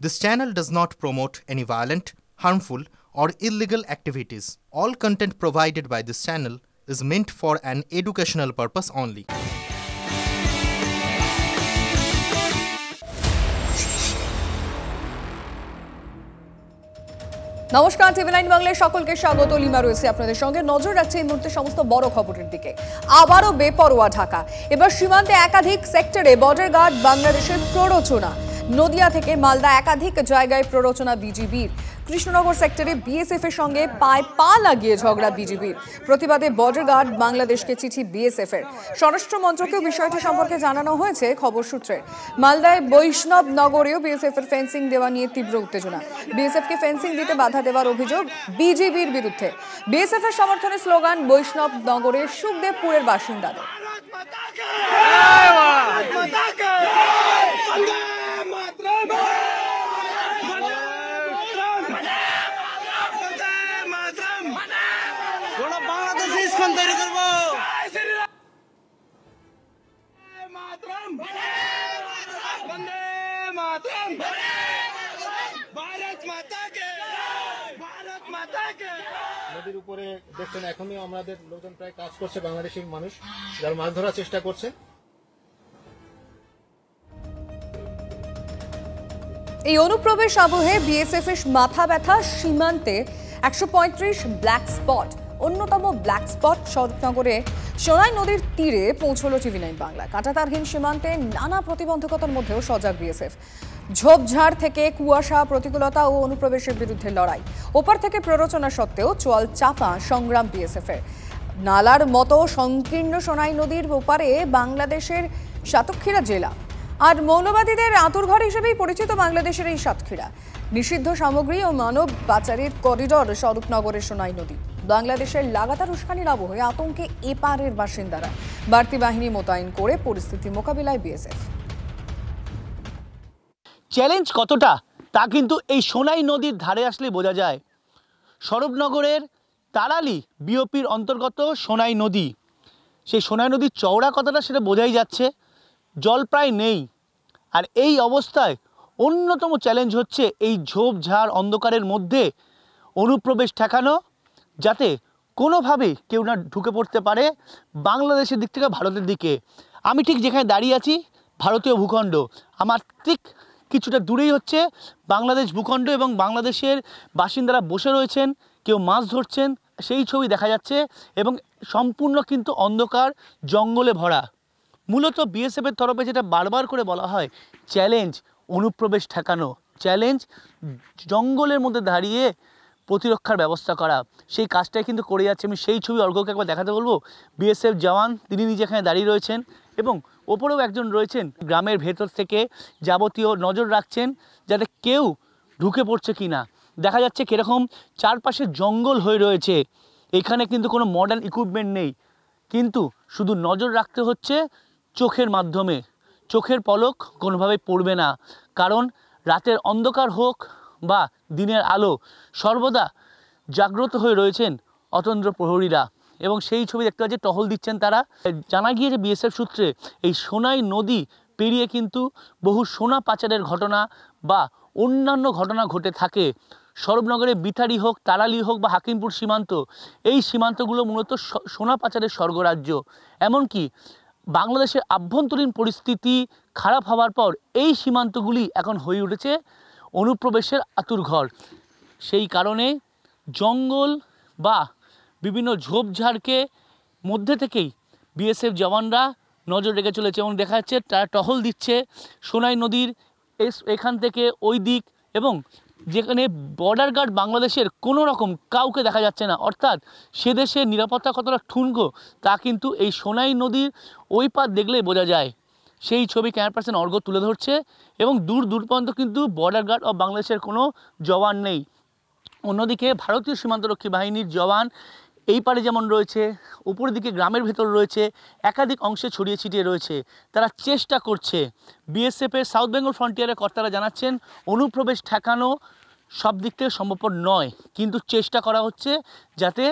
This channel does not promote any violent, harmful, or illegal activities. All content provided by this channel is meant for an educational purpose only. নমস্কার, টিভি9 বাংলায় সকলকে স্বাগত। Lima রয়েছে আপনাদের সঙ্গে। নজর রাখছে এই মুহূর্তে সমস্ত বড় খবরের দিকে। আবারও বেপরোয়া ঢাকা। এবার সীমান্তে একাধিক সেক্টরে বর্ডার গার্ড বাংলাদেশের প্ররোচনা। নদিয়া থেকে মালদা একাধিক জায়গায় প্ররোচনা বিজিবির। কৃষ্ণনগর সেক্টরে বিএসএফ এর সঙ্গে পায়ে পা লাগিয়ে ঝগড়া বিজিবির। প্রতিবাদে বর্ডার গার্ড বাংলাদেশকে চিঠি বিএসএফ এর। স্বরাষ্ট্র মন্ত্রকেও বিষয়টি সম্পর্কে জানানো হয়েছে খবর সূত্রে। মালদায় বৈষ্ণব নগরেও বিএসএফ এর ফেন্সিং দেওয়া নিয়ে তীব্র উত্তেজনা। বিএসএফ কে ফেন্সিং দিতে বাধা দেওয়ার অভিযোগ বিজিবির বিরুদ্ধে। বিএসএফ এর সমর্থনে স্লোগান বৈষ্ণব নগরের সুখদেবপুরের বাসিন্দাদের। নদীর উপরে দেখছেন এখনই আমাদের লোকজন প্রায় কাজ করছে, বাংলাদেশি মানুষ যারা মাছ ধরার চেষ্টা করছে। এই অনুপ্রবেশ আবহে বিএসএফ এর মাথা ব্যথা। সীমান্তে 135 ব্ল্যাক স্পট। অন্যতম ব্ল্যাক স্পট শরৎনগরে সোনাই নদীর তীরে পৌঁছলো টিভি9 বাংলা। কাঁটাতারহীন সীমান্তে নানা প্রতিবন্ধকতার মধ্যেও সজাগ বিএসএফ। ঝোপঝাড় থেকে কুয়াশা, প্রতিকূলতা ও অনুপ্রবেশের বিরুদ্ধে লড়াই। ওপার থেকে প্ররোচনা সত্ত্বেও চোয়াল চাপা সংগ্রাম বিএসএফ এর। নালার মতো সংকীর্ণ সোনাই নদীর ওপারে বাংলাদেশের সাতক্ষীরা জেলা। আর মৌলবাদীদের আঁতুড়ঘর হিসেবেই পরিচিত বাংলাদেশের এই সাতক্ষীরা। নিষিদ্ধ সামগ্রী ও মানব পাচারের করিডর স্বরূপনগরের সোনাই নদী। বাংলাদেশের লাগাতার উস্কানির আবহে আতঙ্কে এপারের বাসিন্দারা। বাড়তি বাহিনী মোতায়েন করে পরিস্থিতি মোকাবিলায় বিএসএফ। চ্যালেঞ্জ কতটা তা কিন্তু এই সোনাই নদীর ধারে আসলে বোঝা যায়। স্বরূপনগরের তারালি বিওপির অন্তর্গত সোনাই নদী। সেই সোনাই নদীর চওড়া কতটা সেটা বোঝাই যাচ্ছে। জল প্রায় নেই। আর এই অবস্থায় অন্যতম চ্যালেঞ্জ হচ্ছে এই ঝোপঝাড় অন্ধকারের মধ্যে অনুপ্রবেশ ঠেকানো, যাতে কোনোভাবেই কেউ না ঢুকে পড়তে পারে বাংলাদেশের দিক থেকে ভারতের দিকে। আমি ঠিক যেখানে দাঁড়িয়ে আছি ভারতীয় ভূখণ্ড, আমার ঠিক কিছুটা দূরেই হচ্ছে বাংলাদেশ ভূখণ্ড এবং বাংলাদেশের বাসিন্দারা বসে রয়েছেন, কেউ মাছ ধরছেন, সেই ছবি দেখা যাচ্ছে। এবং সম্পূর্ণ কিন্তু অন্ধকার, জঙ্গলে ভরা। মূলত বিএসএফের তরফে যেটা বারবার করে বলা হয়, চ্যালেঞ্জ অনুপ্রবেশ ঠেকানো, চ্যালেঞ্জ জঙ্গলের মধ্যে দাঁড়িয়ে প্রতিরক্ষার ব্যবস্থা করা। সেই কাজটাই কিন্তু করে যাচ্ছে। আমি সেই ছবি অর্ঘ্যকে একবার দেখাতে বলবো। বিএসএফ জওয়ান তিনি নিজে এখানে দাঁড়িয়ে রয়েছেন এবং ওপরেও একজন রয়েছেন গ্রামের ভেতর থেকে যাবতীয় নজর রাখছেন যাতে কেউ ঢুকে পড়ছে কি না। দেখা যাচ্ছে কীরকম চারপাশে জঙ্গল হয়ে রয়েছে। এখানে কিন্তু কোনো মডার্ন ইকুইপমেন্ট নেই, কিন্তু শুধু নজর রাখতে হচ্ছে চোখের মাধ্যমে। চোখের পলক কোনোভাবেই পড়বে না, কারণ রাতের অন্ধকার হোক বা দিনের আলো সর্বদা জাগ্রত হয়ে রয়েছেন অতন্দ্র প্রহরীরা। এবং সেই ছবি দেখতে পাচ্ছি টহল দিচ্ছেন তারা। জানা গিয়েছে বিএসএফ সূত্রে এই সোনাই নদী পেরিয়ে কিন্তু বহু সোনা পাচারের ঘটনা বা অন্যান্য ঘটনা ঘটে থাকে। স্বরূপনগরে বিথারি হোক, তারালি হোক বা হাকিমপুর সীমান্ত, এই সীমান্তগুলো মূলত সোনা পাচারের স্বর্গরাজ্য। এমনকি বাংলাদেশের আভ্যন্তরীণ পরিস্থিতি খারাপ হওয়ার পর এই সীমান্তগুলি এখন হয়ে উঠেছে অনুপ্রবেশের আতুরঘর। সেই কারণে জঙ্গল বা বিভিন্ন ঝোপঝাড়কে মধ্যে থেকেই বিএসএফ জওয়ানরা নজর রেখে চলেছে এবং দেখা যাচ্ছে তারা টহল দিচ্ছে সোনাই নদীর এখান থেকে ওই দিক, এবং যেখানে বর্ডার গার্ড বাংলাদেশের কোনো রকম কাউকে দেখা যাচ্ছে না। অর্থাৎ সে দেশের নিরাপত্তা কতটা ঠুনকো তা কিন্তু এই সোনাই নদীর ওই পার দেখলেই বোঝা যায়। সেই ছবি ক্যামেরা পার্সন অর্ঘ্য তুলে ধরছে এবং দূর পর্যন্ত কিন্তু বর্ডার গার্ড অফ বাংলাদেশের কোনো জওয়ান নেই। অন্যদিকে ভারতীয় সীমান্তরক্ষী বাহিনীর জওয়ান এই পারে যেমন রয়েছে, উপরের দিকে গ্রামের ভেতর রয়েছে, একাধিক অংশে ছড়িয়ে ছিটিয়ে রয়েছে। তারা চেষ্টা করছে। বিএসএফের সাউথ বেঙ্গল ফ্রন্টিয়ারের কর্তারা জানাচ্ছেন অনুপ্রবেশ ঠেকানো সব দিক থেকে সম্ভবপর নয়, কিন্তু চেষ্টা করা হচ্ছে যাতে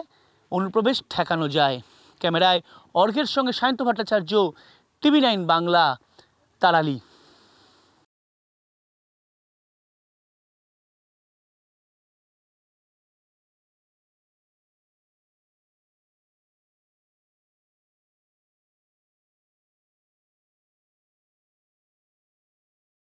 অনুপ্রবেশ ঠেকানো যায়। ক্যামেরায় অর্ঘ্যের সঙ্গে সায়ন্ত ভট্টাচার্য, টিভি9 বাংলা, তারালি।